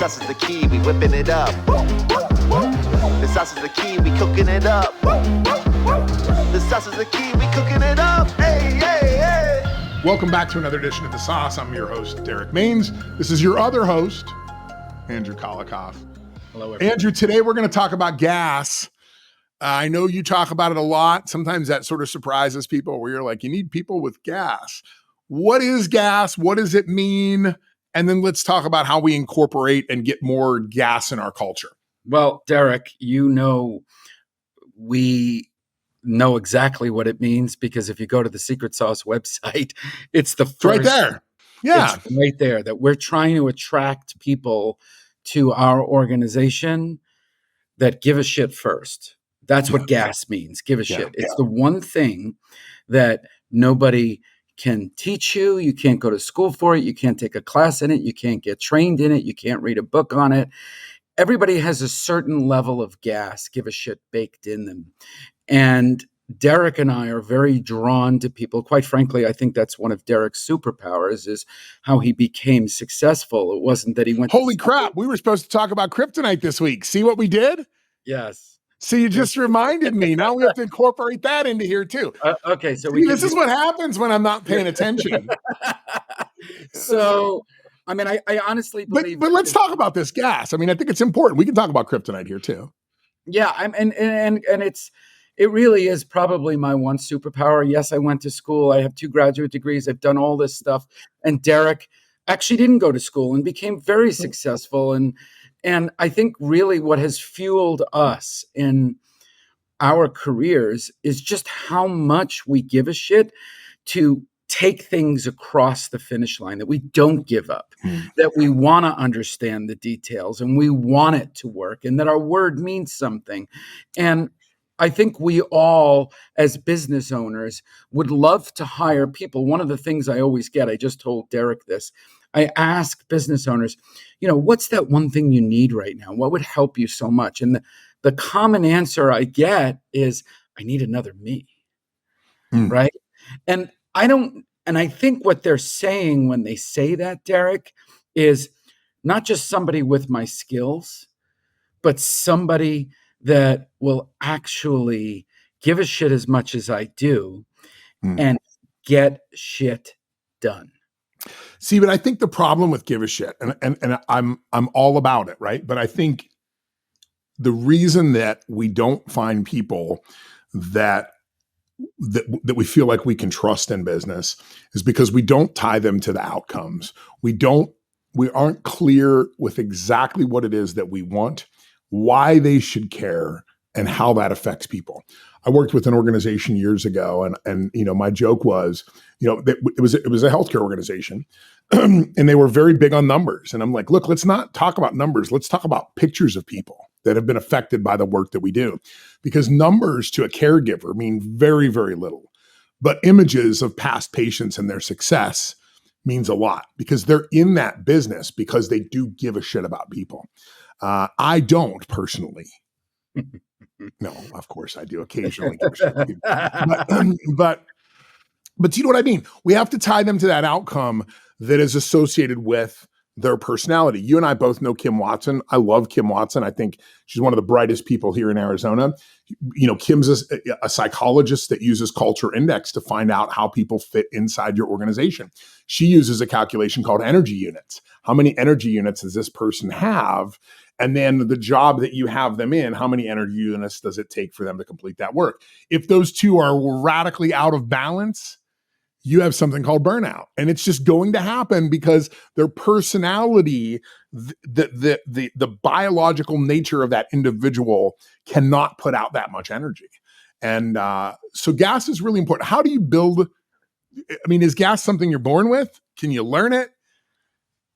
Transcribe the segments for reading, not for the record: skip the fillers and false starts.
sauce is the key, we whipping it up. The sauce is the key, we cooking it up. The sauce is the key, we cooking it up. Hey, hey, hey. Welcome back to another edition of The Sauce. I'm your host, Derrick Mains. This is your other host, Andrew Kolikoff. Hello, everyone. Andrew, today we're going to talk about gas. I know you talk about it a lot. Sometimes that sort of surprises people where you're like, you need people with gas. What is gas? What does it mean? And then let's talk about how we incorporate and get more gas in our culture. Well, Derrick, we know exactly what it means because if you go to the Secret Sauce website, it's the first. It's right there. Yeah. It's right there that we're trying to attract people to our organization that give a shit first. That's what gas means. Give a shit. It's the one thing that nobody can teach you. You can't go to school for it. You can't take a class in it. You can't get trained in it. You can't read a book on it. Everybody has a certain level of gas, give a shit, baked in them. And Derrick and I are very drawn to people. Quite frankly, I think that's one of Derrick's superpowers is how he became successful. It wasn't that he went. Holy crap. We were supposed to talk about kryptonite this week. See what we did? Yes. So you just reminded me. Now we have to incorporate that into here too. Okay. So this is what happens when I'm not paying attention. So, I mean, I honestly believe. But let's talk about this gas. I mean, I think it's important. We can talk about kryptonite here too. Yeah, and it really is probably my one superpower. Yes, I went to school. I have 2 graduate degrees. I've done all this stuff. And Derrick actually didn't go to school and became very successful. And I think really what has fueled us in our careers is just how much we give a shit to take things across the finish line, that we don't give up, that we want to understand the details and we want it to work and that our word means something. And I think we all, as business owners, would love to hire people. One of the things I always get, I just told Derrick this, I ask business owners, what's that one thing you need right now? What would help you so much? And the common answer I get is, I need another me, right? And I think what they're saying when they say that, Derrick, is not just somebody with my skills, but somebody that will actually give a shit as much as I do and get shit done. See, but I think the problem with give a shit, and I'm all about it, right? But I think the reason that we don't find people that we feel like we can trust in business is because we don't tie them to the outcomes. We aren't clear with exactly what it is that we want, why they should care, and how that affects people. I worked with an organization years ago, and my joke was, it was a healthcare organization, and they were very big on numbers. And I'm like, look, let's not talk about numbers. Let's talk about pictures of people that have been affected by the work that we do, because numbers to a caregiver mean very, very little, but images of past patients and their success means a lot because they're in that business because they do give a shit about people. I don't personally. No, of course I do occasionally. But do you know what I mean? We have to tie them to that outcome that is associated with their personality. You and I both know Kim Watson. I love Kim Watson. I think she's one of the brightest people here in Arizona. Kim's a psychologist that uses Culture Index to find out how people fit inside your organization. She uses a calculation called energy units. How many energy units does this person have? And then the job that you have them in, how many energy units does it take for them to complete that work? If those two are radically out of balance, you have something called burnout. And it's just going to happen because their personality, the biological nature of that individual cannot put out that much energy. And so gas is really important. How do you build? I mean, is gas something you're born with? Can you learn it?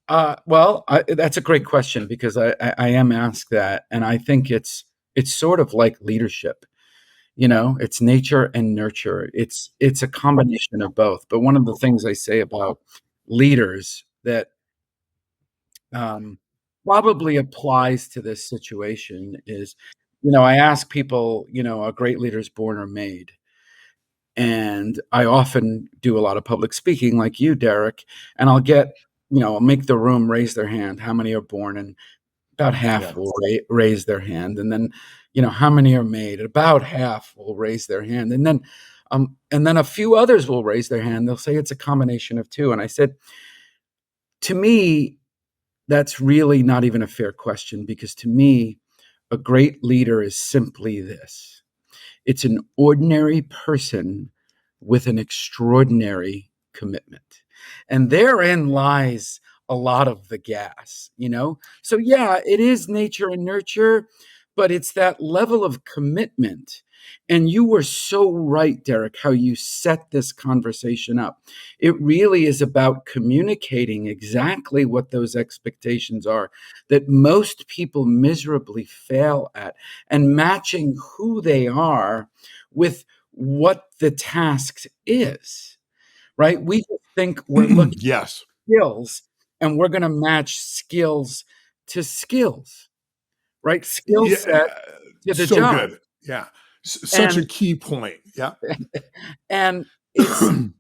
That's a great question because I am asked that. And I think it's sort of like leadership. It's nature and nurture. It's a combination of both. But one of the things I say about leaders that probably applies to this situation is, I ask people, are great leaders born or made? And I often do a lot of public speaking like you, Derrick, and I'll get I'll make the room raise their hand. How many are born? And about half Yeah. will raise their hand. And then, how many are made? About half will raise their hand. And then a few others will raise their hand. They'll say it's a combination of two. And I said, to me, that's really not even a fair question, because to me, a great leader is simply this. It's an ordinary person with an extraordinary commitment. And therein lies a lot of the gas, So yeah, it is nature and nurture, but it's that level of commitment. And you were so right, Derrick, how you set this conversation up. It really is about communicating exactly what those expectations are that most people miserably fail at, and matching who they are with what the task is, right? We just think we're looking Yes. at skills and we're going to match skills to skills, right? Skill Yeah. set to the So job. good. Yeah. Such a And key point. Yeah. and it's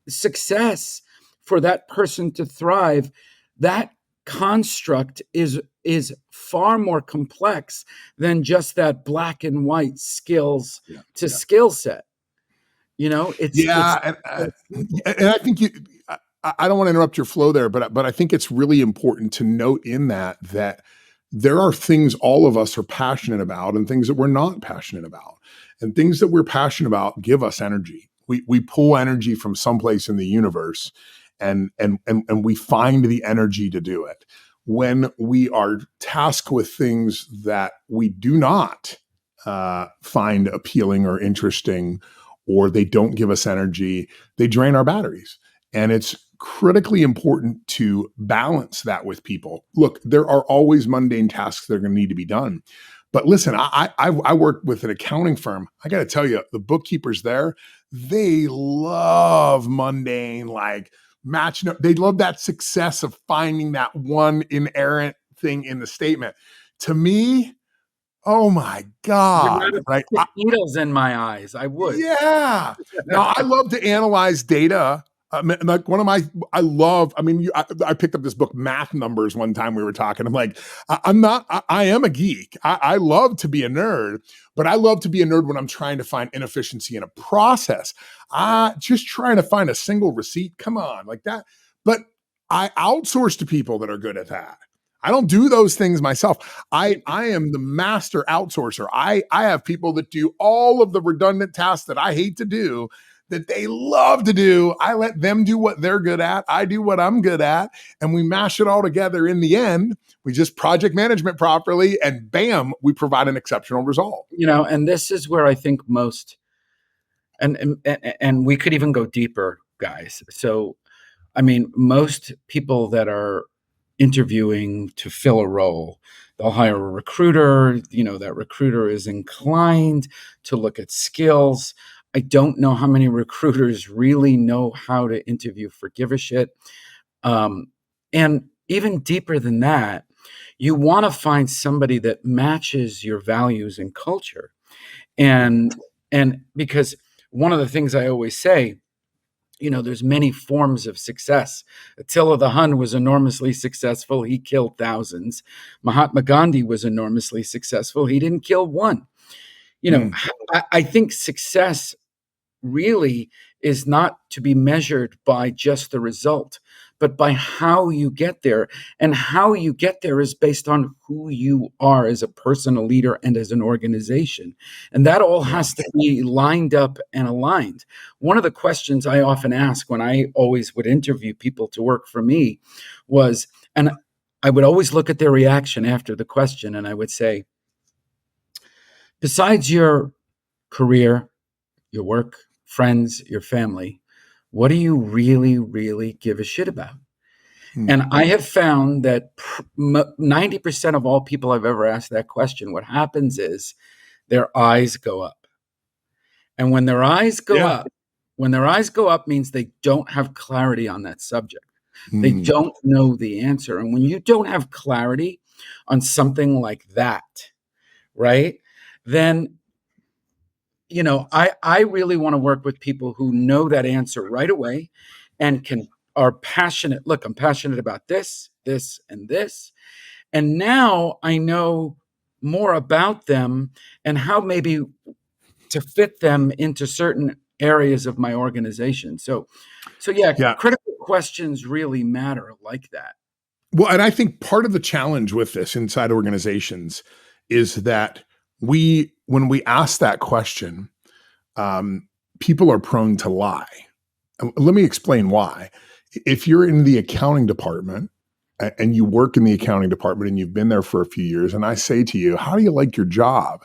success for that person to thrive. That construct is far more complex than just that black and white skills to skill set. It's and I think I don't want to interrupt your flow there, but I think it's really important to note in that there are things all of us are passionate about and things that we're not passionate about. And things that we're passionate about give us energy. We pull energy from someplace in the universe, and we find the energy to do it. When we are tasked with things that we do not find appealing or interesting, or they don't give us energy, they drain our batteries. And it's critically important to balance that with people. Look, there are always mundane tasks that are going to need to be done. But listen, I work with an accounting firm. I got to tell you, the bookkeepers there, they love mundane, like matching up. They love that success of finding that one inerrant thing in the statement. To me, oh my God, right? Stick needles in my eyes. I would. Yeah. Now I love to analyze data. Like I picked up this book, Math Numbers, one time we were talking. I'm like, I am a geek. I love to be a nerd, but I love to be a nerd when I'm trying to find inefficiency in a process. Just trying to find a single receipt. Come on, like that. But I outsource to people that are good at that. I don't do those things myself. I am the master outsourcer. I have people that do all of the redundant tasks that I hate to do, that they love to do. I let them do what they're good at. I do what I'm good at. And we mash it all together. In the end, we just project management properly, and bam, we provide an exceptional result. And this is where I think most, and we could even go deeper, guys. So, I mean, most people that are interviewing to fill a role, they'll hire a recruiter. That recruiter is inclined to look at skills. I don't know how many recruiters really know how to interview for give a shit. And even deeper than that, you want to find somebody that matches your values and culture. And because one of the things I always say, there's many forms of success. Attila the Hun was enormously successful. He killed thousands. Mahatma Gandhi was enormously successful. He didn't kill one. I think success really is not to be measured by just the result, but by how you get there. And how you get there is based on who you are as a person, a leader, and as an organization. And that all has to be lined up and aligned. One of the questions I often ask when I always would interview people to work for me was, and I would always look at their reaction after the question, and I would say, besides your career, your work, friends, your family, what do you really, really give a shit about? And I have found that 90% of all people I've ever asked that question, what happens is their eyes go up. And when their eyes go up means they don't have clarity on that subject. They don't know the answer. And when you don't have clarity on something like that, right, then I really want to work with people who know that answer right away and can are passionate. Look, I'm passionate about this, this, and this. And now I know more about them and how maybe to fit them into certain areas of my organization. So yeah, Yeah. critical questions really matter like that. Well, and I think part of the challenge with this inside organizations is that when we ask that question, people are prone to lie. Let me explain why. If you're in the accounting department and you work in the accounting department and you've been there for a few years, and I say to you, how do you like your job?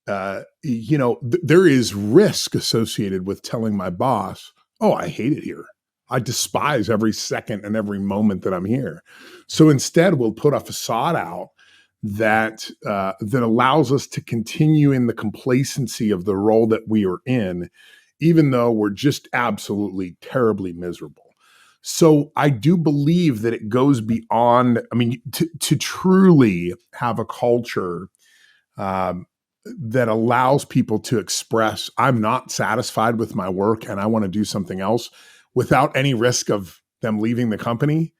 There is risk associated with telling my boss, oh, I hate it here. I despise every second and every moment that I'm here. So instead, we'll put a facade out that allows us to continue in the complacency of the role that we are in, even though we're just absolutely terribly miserable. So I do believe that it goes beyond, to truly have a culture that allows people to express, I'm not satisfied with my work and I want to do something else without any risk of them leaving the company,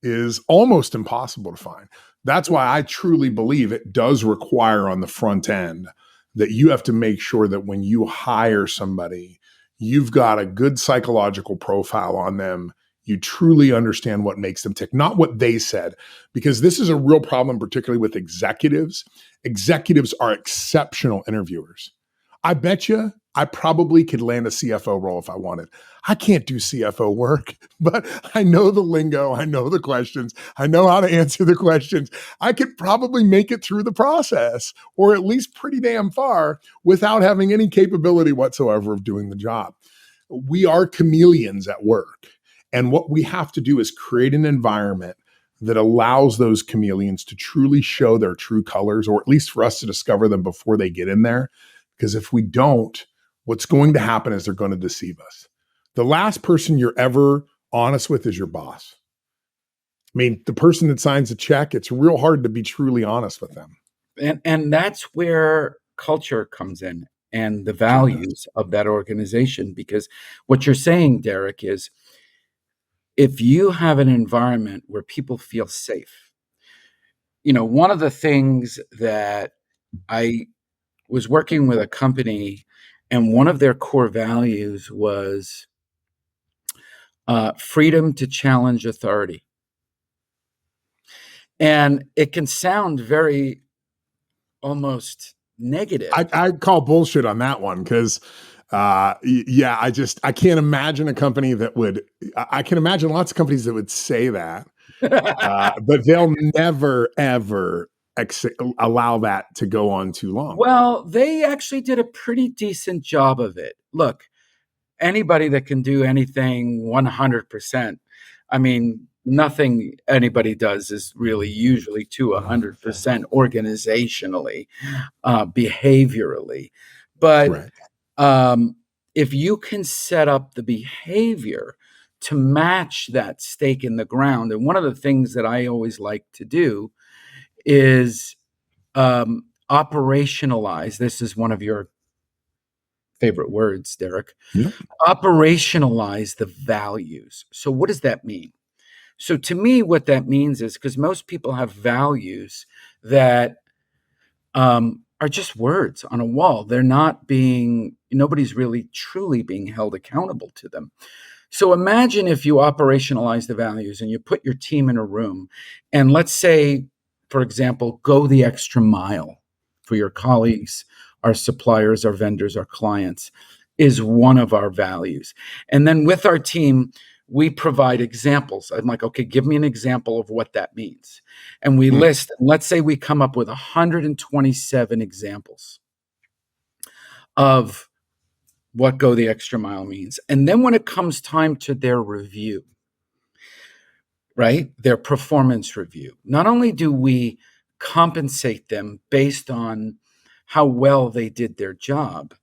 is almost impossible to find. That's why I truly believe it does require on the front end that you have to make sure that when you hire somebody, you've got a good psychological profile on them. You truly understand what makes them tick, not what they said, because this is a real problem, particularly with executives. Executives are exceptional interviewers. I bet you I probably could land a CFO role if I wanted. I can't do CFO work, but I know the lingo. I know the questions. I know how to answer the questions. I could probably make it through the process, or at least pretty damn far, without having any capability whatsoever of doing the job. We are chameleons at work. And what we have to do is create an environment that allows those chameleons to truly show their true colors, or at least for us to discover them before they get in there. Because if we don't, what's going to happen is they're going to deceive us. The last person you're ever honest with is your boss. I mean, the person that signs a check, it's real hard to be truly honest with them. And that's where culture comes in and the values of that organization. Because what you're saying, Derrick, is if you have an environment where people feel safe, one of the things that I was working with a company, and one of their core values was freedom to challenge authority. And it can sound very almost negative. I call bullshit on that one because, I can't imagine a company that would, I can imagine lots of companies that would say that, but they'll never, ever allow that to go on too long. Well, they actually did a pretty decent job of it. Look, anybody that can do anything 100%, nothing anybody does is really usually to 100% organizationally, behaviorally. But if you can set up the behavior to match that stake in the ground, and one of the things that I always like to do is operationalize. This is one of your favorite words, Derrick. Yep. Operationalize the values. So what does that mean? So to me, what that means is, because most people have values that are just words on a wall. They're not nobody's really truly being held accountable to them. So imagine if you operationalize the values and you put your team in a room, and let's say, for example, go the extra mile for your colleagues, our suppliers, our vendors, our clients, is one of our values. And then with our team, we provide examples. I'm like, okay, give me an example of what that means. And we list, let's say we come up with 127 examples of what go the extra mile means. And then when it comes time to their review, right, their performance review, not only do we compensate them based on how well they did their job,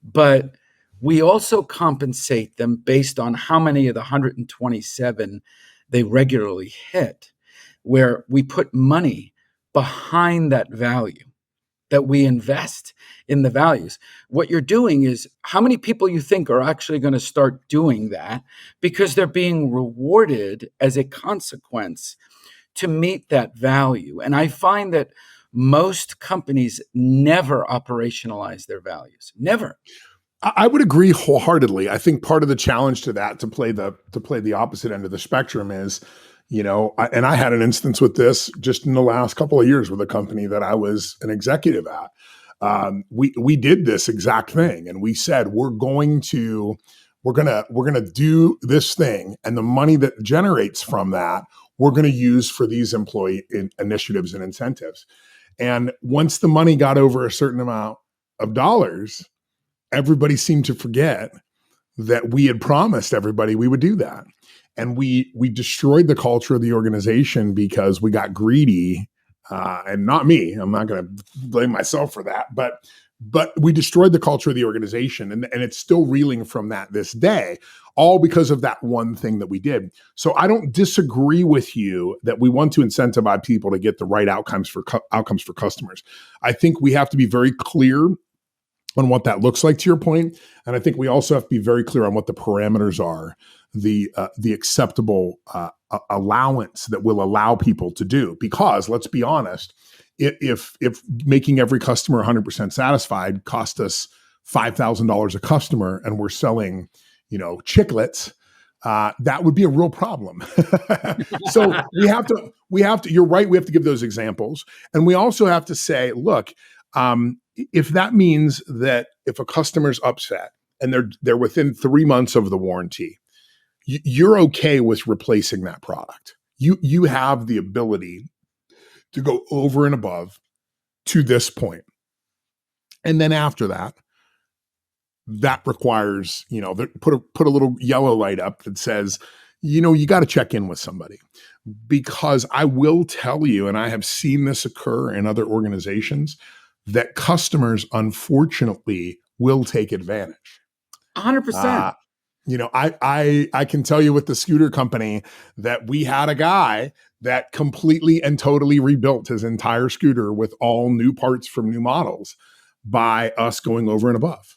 but we also compensate them based on how many of the 127 they regularly hit, where we put money behind that value. that we invest in the values. What you're doing is, how many people you think are actually going to start doing that because they're being rewarded as a consequence to meet that value? And I find that most companies never operationalize their values. Never. I would agree wholeheartedly. I think part of the challenge to that, to play the opposite end of the spectrum, is, and I had an instance with this just in the last couple of years with a company that I was an executive at. We did this exact thing, and we said we're gonna do this thing, and the money that generates from that we're going to use for these employee initiatives and incentives. And once the money got over a certain amount of dollars, everybody seemed to forget that we had promised everybody we would do that. And we destroyed the culture of the organization because we got greedy, and not me. I'm not going to blame myself for that, but we destroyed the culture of the organization, and it's still reeling from that this day, all because of that one thing that we did. So I don't disagree with you that we want to incentivize people to get the right outcomes for customers. I think we have to be very clear on what that looks like, to your point. And I think we also have to be very clear on what the parameters are, the acceptable allowance that will allow people to do. Because let's be honest, if making every customer 100% satisfied cost us $5,000 a customer and we're selling, chiclets, that would be a real problem. So we have to, you're right. We have to give those examples. And we also have to say, look, if that means that if a customer's upset and they're within 3 months of the warranty, you're okay with replacing that product. You have the ability to go over and above to this point. And then after that, that requires, put a little yellow light up that says, you got to check in with somebody. Because I will tell you, and I have seen this occur in other organizations, that customers, unfortunately, will take advantage. 100%. I can tell you with the scooter company that we had a guy that completely and totally rebuilt his entire scooter with all new parts from new models by us going over and above.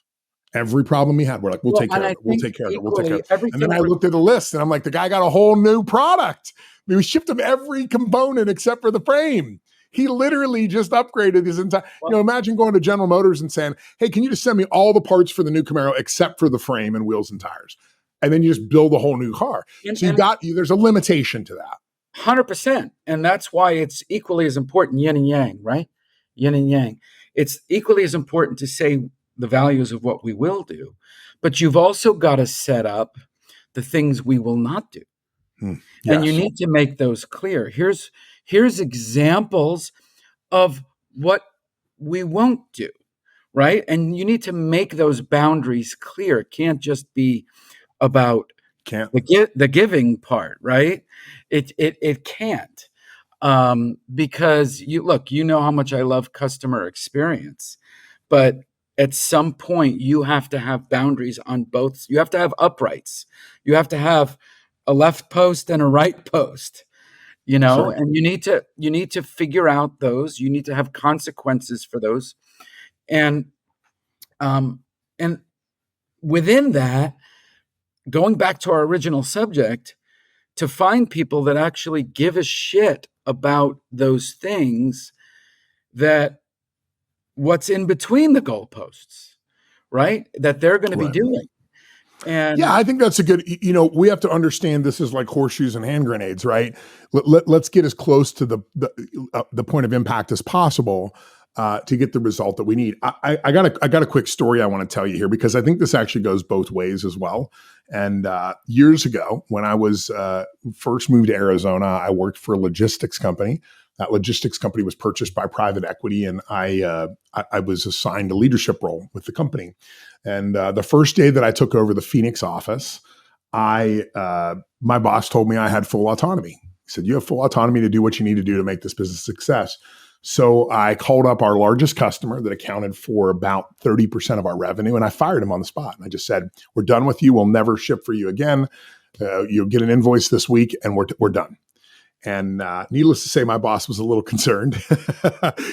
Every problem he had, we're like, we'll take care of it. We'll take care of it. And then I looked at the list and I'm like, the guy got a whole new product. We shipped him every component except for the frame. He literally just upgraded his entire, imagine going to General Motors and saying, hey, can you just send me all the parts for the new Camaro except for the frame and wheels and tires? And then you just build a whole new car. There's a limitation to that. 100%. And that's why it's equally as important, yin and yang, right? Yin and yang. It's equally as important to say the values of what we will do, but you've also got to set up the things we will not do. Yes. And you need to make those clear. Here's examples of what we won't do, right? And you need to make those boundaries clear. It can't just be about the giving part, right? It can't, because you know how much I love customer experience, but at some point you have to have boundaries on both. You have to have uprights. You have to have a left post and a right post, Sure. and you need to figure out those. You need to have consequences for those, and within that, going back to our original subject, to find people that actually give a shit about those things, that what's in between the goalposts, right? That they're going to be doing. And yeah, I think that's a good, we have to understand this is like horseshoes and hand grenades, right? Let's get as close to the point of impact as possible to get the result that we need. I got a quick story I want to tell you here, because I think this actually goes both ways as well. And years ago, when I was first moved to Arizona, I worked for a logistics company. That logistics company was purchased by private equity, and I was assigned a leadership role with the company. And the first day that I took over the Phoenix office, my boss told me I had full autonomy. He said, "You have full autonomy to do what you need to do to make this business a success." So I called up our largest customer that accounted for about 30% of our revenue, and I fired him on the spot. And I just said, "We're done with you. We'll never ship for you again. You'll get an invoice this week, and we're done." And needless to say, my boss was a little concerned.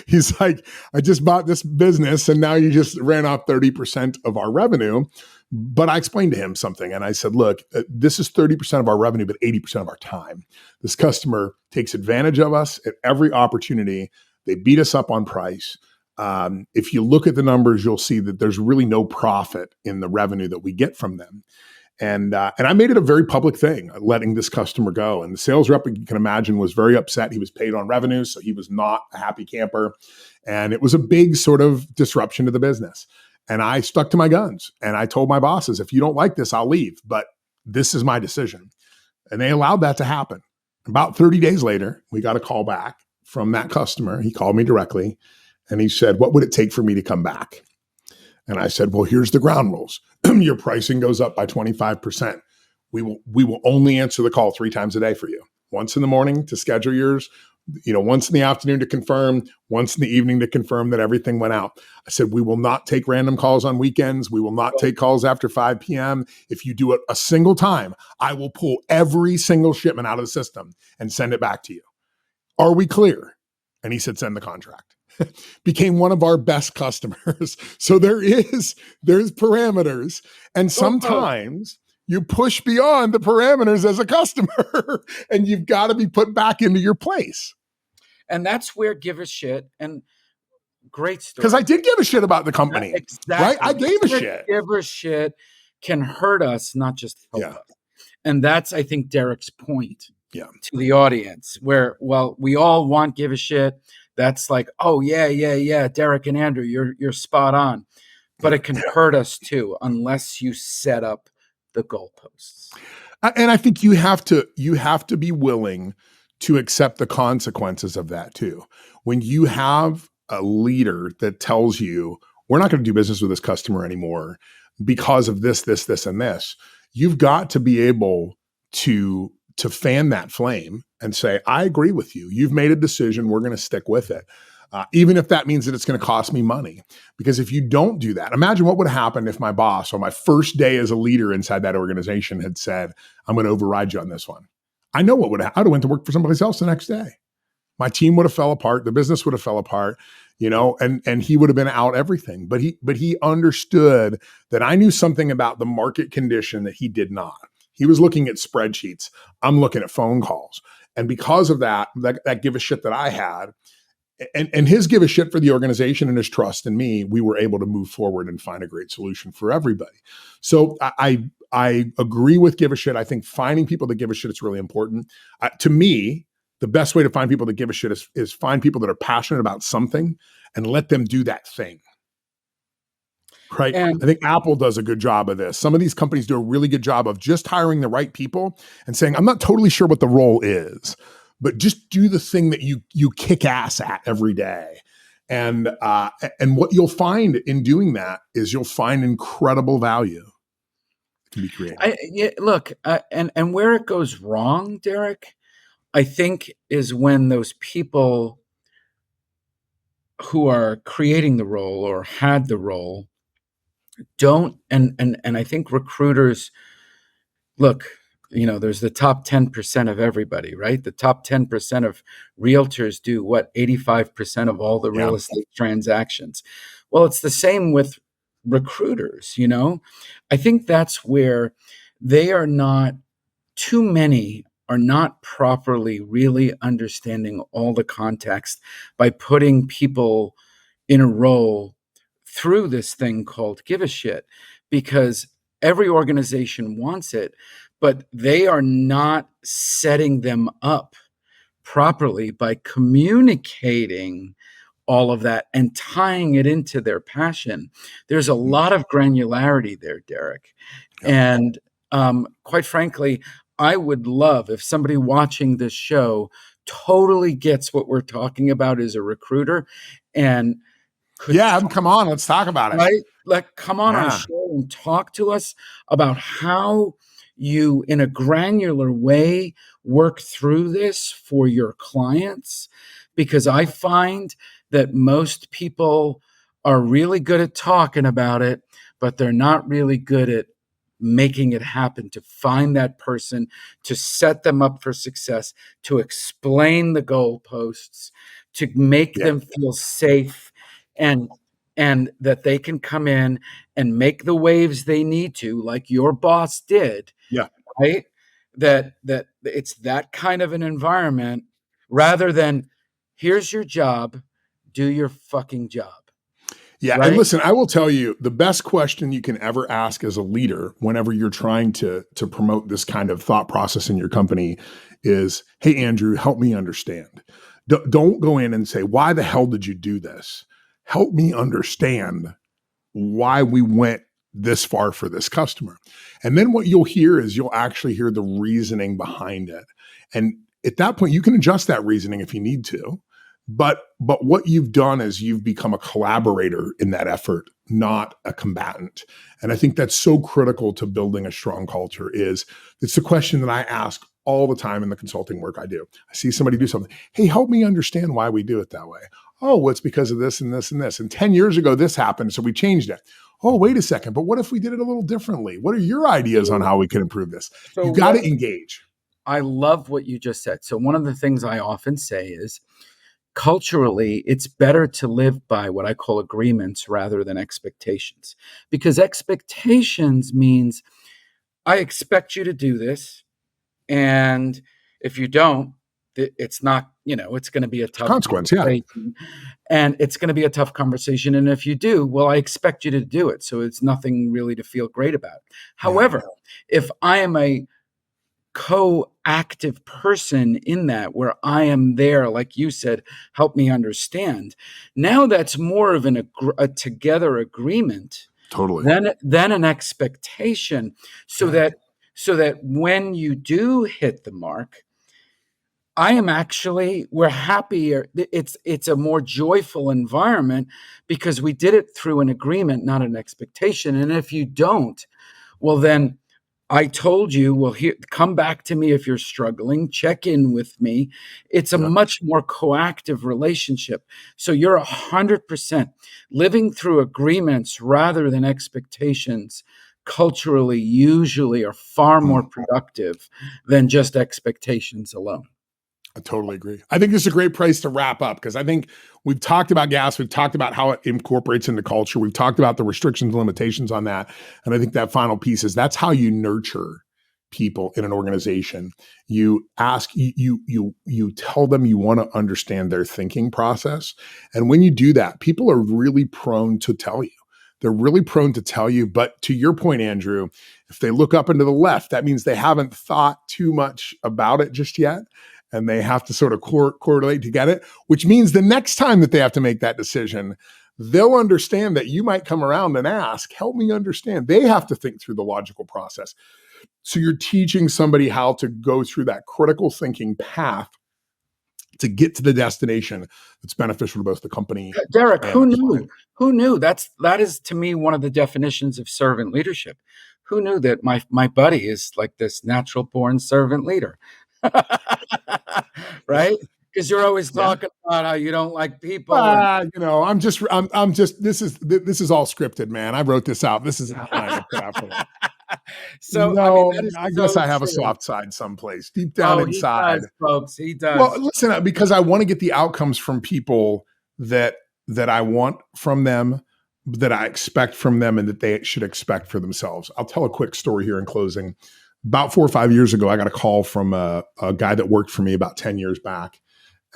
He's like, I just bought this business and now you just ran off 30% of our revenue. But I explained to him something and I said, look, this is 30% of our revenue, but 80% of our time. This customer takes advantage of us at every opportunity. They beat us up on price. If you look at the numbers, you'll see that there's really no profit in the revenue that we get from them. And I made it a very public thing, letting this customer go. And the sales rep, you can imagine, was very upset. He was paid on revenue, so he was not a happy camper. And it was a big sort of disruption to the business. And I stuck to my guns. And I told my bosses, if you don't like this, I'll leave. But this is my decision. And they allowed that to happen. About 30 days later, we got a call back from that customer. He called me directly. And he said, what would it take for me to come back? And I said, well, here's the ground rules. Your pricing goes up by 25%. We will only answer the call 3 times a day for you. Once in the morning to schedule yours, once in the afternoon to confirm, once in the evening to confirm that everything went out. I said, we will not take random calls on weekends. We will not take calls after 5 p.m. If you do it a single time, I will pull every single shipment out of the system and send it back to you. Are we clear? And he said, send the contract. Became one of our best customers. So there's parameters. And sometimes you push beyond the parameters as a customer and you've got to be put back into your place. And that's where give a shit and great story. Because I did give a shit about the company. Exactly. Right? I gave a shit. Give a shit can hurt us, not just help us. And that's, I think, Derrick's point to the audience, where, well, we all want give a shit. That's like, oh, yeah, Derrick and Andrew, you're spot on. But it can hurt us too, unless you set up the goalposts. And I think you have to be willing to accept the consequences of that too. When you have a leader that tells you, we're not going to do business with this customer anymore because of this, and this, you've got to be able to fan that flame and say, I agree with you. You've made a decision. We're going to stick with it. Even if that means that it's going to cost me money. Because if you don't do that, imagine what would happen if my boss on my first day as a leader inside that organization had said, I'm going to override you on this one. I know what would happen. I would have went to work for somebody else the next day. My team would have fell apart. The business would have fell apart, and he would have been out everything. But he understood that I knew something about the market condition that he did not. He was looking at spreadsheets. I'm looking at phone calls. And because of that give a shit that I had, and his give a shit for the organization and his trust in me, we were able to move forward and find a great solution for everybody. So I agree with give a shit. I think finding people that give a shit is really important. To me, the best way to find people that give a shit is find people that are passionate about something and let them do that thing. Right. And I think Apple does a good job of this. Some of these companies do a really good job of just hiring the right people and saying, I'm not totally sure what the role is, but just do the thing that you kick ass at every day. And what you'll find in doing that is you'll find incredible value to be created. Look, and where it goes wrong, Derrick, I think is when those people who are creating the role or had the role don't, and I think recruiters, look, there's the top 10% of everybody, right? The top 10% of realtors do 85% of all the real estate transactions. Well, it's the same with recruiters, I think that's where too many are not properly really understanding all the context by putting people in a role through this thing called give a shit, because every organization wants it, but they are not setting them up properly by communicating all of that and tying it into their passion. There's a lot of granularity there, Derrick. And quite frankly, I would love if somebody watching this show totally gets what we're talking about as a recruiter and come on, let's talk about it. Right? Like, come on our show and talk to us about how you, in a granular way, work through this for your clients. Because I find that most people are really good at talking about it, but they're not really good at making it happen, to find that person, to set them up for success, to explain the goalposts, to make them feel safe, and that they can come in and make the waves they need to, like your boss did. Yeah. Right? That it's that kind of an environment, rather than here's your job, do your fucking job. Yeah. Right? And listen, I will tell you the best question you can ever ask as a leader whenever you're trying to promote this kind of thought process in your company is, hey, Andrew, help me understand. Don't go in and say, why the hell did you do this? Help me understand why we went this far for this customer. And then what you'll hear is you'll actually hear the reasoning behind it. And at that point, you can adjust that reasoning if you need to. But what you've done is you've become a collaborator in that effort, not a combatant. And I think that's so critical to building a strong culture. It's the question that I ask all the time in the consulting work I do. I see somebody do something. Hey, help me understand why we do it that way. Oh, well, it's because of this and this and this. And 10 years ago, this happened, so we changed it. Oh, wait a second. But what if we did it a little differently? What are your ideas on how we can improve this? So you got to engage. I love what you just said. So one of the things I often say is, culturally, it's better to live by what I call agreements rather than expectations. Because expectations means I expect you to do this, and if you don't, it's not, it's going to be a tough consequence, conversation. And it's going to be a tough conversation. And if you do, well, I expect you to do it. So it's nothing really to feel great about. However, if I am a co-active person in that, where I am there, like you said, help me understand. Now that's more of a together agreement, totally, than an expectation. So that when you do hit the mark, we're happier. It's a more joyful environment because we did it through an agreement, not an expectation. And if you don't, well, then I told you, well, here, come back to me if you're struggling, check in with me. It's a much more coactive relationship. So you're 100% living through agreements rather than expectations. Culturally, usually are far more productive than just expectations alone. I totally agree. I think this is a great place to wrap up, because I think we've talked about gas. We've talked about how it incorporates into culture. We've talked about the restrictions and limitations on that. And I think that final piece is that's how you nurture people in an organization. You ask, you tell them you want to understand their thinking process. And when you do that, people are really prone to tell you. They're really prone to tell you. But to your point, Andrew, if they look up and to the left, that means they haven't thought too much about it just yet. And they have to sort of correlate to get it, which means the next time that they have to make that decision, they'll understand that you might come around and ask, help me understand. They have to think through the logical process. So you're teaching somebody how to go through that critical thinking path to get to the destination that's beneficial to both the company. Derrick, who knew? Who knew? That is, to me, one of the definitions of servant leadership. Who knew that my buddy is like this natural born servant leader? Right? Because you're always talking about how you don't like people. I'm just. This is all scripted, man. I wrote this out. This is how I put out for that. So no, I guess I have a soft side someplace deep down inside. He does, folks. He does. Well, listen, because I want to get the outcomes from people that I want from them, that I expect from them, and that they should expect for themselves. I'll tell a quick story here in closing. About 4 or 5 years ago, I got a call from a guy that worked for me about 10 years back.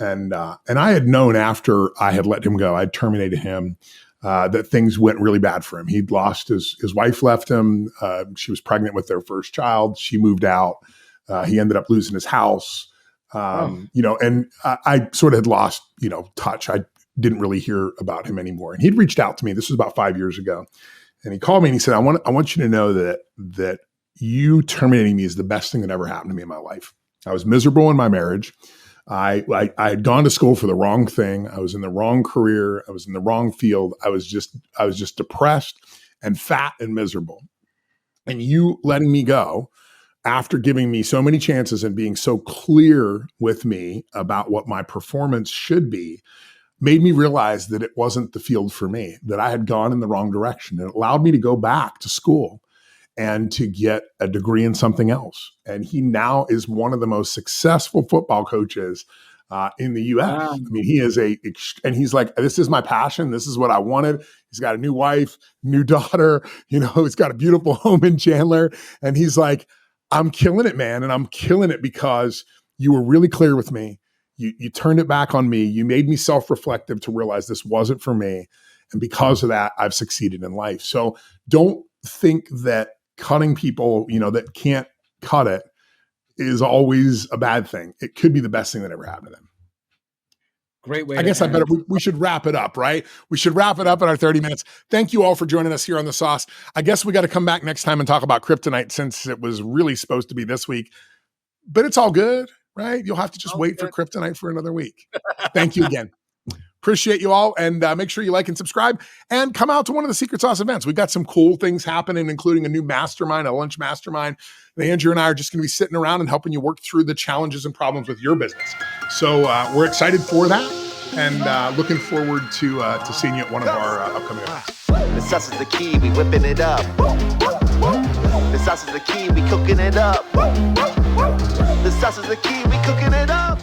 And I had known after I had let him go, I'd terminated him, that things went really bad for him. He'd lost his wife left him. She was pregnant with their first child. She moved out. He ended up losing his house. And I sort of had lost, touch. I didn't really hear about him anymore. And he'd reached out to me. This was about 5 years ago. And he called me and he said, I want you to know that you terminating me is the best thing that ever happened to me in my life. I was miserable in my marriage. I had gone to school for the wrong thing. I was in the wrong career. I was in the wrong field. I was just depressed and fat and miserable. And you letting me go after giving me so many chances and being so clear with me about what my performance should be made me realize that it wasn't the field for me, that I had gone in the wrong direction. It allowed me to go back to school and to get a degree in something else. And he now is one of the most successful football coaches in the U.S. Wow. I mean, he is and he's like, this is my passion. This is what I wanted. He's got a new wife, new daughter, he's got a beautiful home in Chandler. And he's like, I'm killing it, man. And I'm killing it because you were really clear with me. You turned it back on me. You made me self-reflective to realize this wasn't for me. And because of that, I've succeeded in life. So don't think that cutting people, that can't cut it is always a bad thing. It could be the best thing that ever happened to them. Great way. I guess we should wrap it up, right? We should wrap it up in our 30 minutes. Thank you all for joining us here on The Sauce. I guess we got to come back next time and talk about kryptonite since it was really supposed to be this week, but it's all good, right? You'll have to just wait for kryptonite for another week. Thank you again. Appreciate you all. And make sure you like and subscribe and come out to one of the Secret Sauce events. We've got some cool things happening, including a new mastermind, a lunch mastermind. And Andrew and I are just going to be sitting around and helping you work through the challenges and problems with your business. So we're excited for that and looking forward to seeing you at one of our upcoming events. The sauce is the key, we whipping it up. The sauce is the key, we cooking it up. The sauce is the key, we cooking it up.